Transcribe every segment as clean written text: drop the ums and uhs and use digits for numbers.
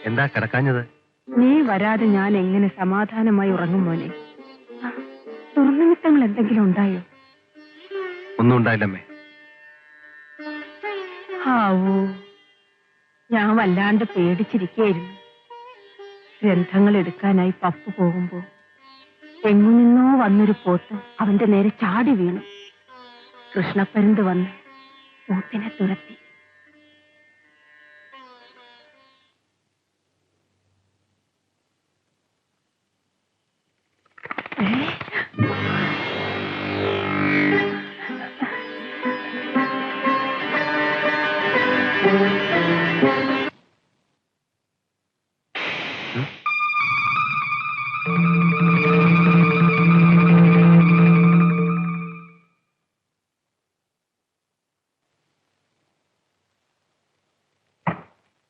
എന്താ കിടക്കാഞ്ഞത്? നീ വരാതെ ഞാൻ എങ്ങനെ സമാധാനമായി ഉറങ്ങും മോനെ? ദുർനിമിത്തങ്ങൾ എന്തെങ്കിലും ഉണ്ടായോ? ഒന്നും ഉണ്ടായില്ലമ്മേ. ആവൂ, ഞാൻ വല്ലാണ്ട് പേടിച്ചിരിക്കുകയായിരുന്നു. ഗ്രന്ഥങ്ങൾ എടുക്കാനായി പപ്പു പോകുമ്പോ എങ്ങു നിന്നോ വന്നൊരു പോത്ത് അവന്റെ നേരെ ചാടി വീണു. കൃഷ്ണപ്പരുന്ത് വന്ന് പോത്തിനെ തുരത്തി.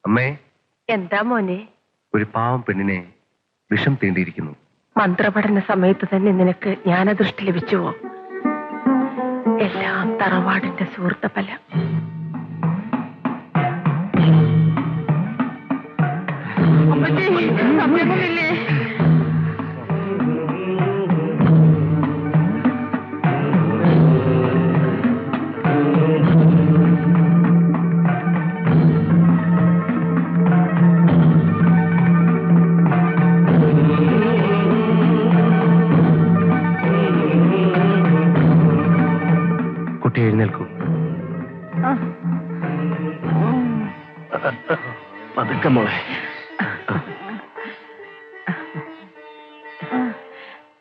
അമ്മേ. എന്താ മോനെ? ഒരു പാവം പെണ്ണിനെ വിഷം തീണ്ടിയിരിക്കുന്നു. മന്ത്രപഠന സമയത്ത് തന്നെ നിനക്ക് ജ്ഞാനദൃഷ്ടി ലഭിച്ചുവോ? എല്ലാം തറവാടിന്റെ സുഹൃത്ത ഫലം. സമയമൊന്നില്ലേ? കുട്ടി എഴുന്നേൽക്കൂ. പതുക്കെ മോളെ.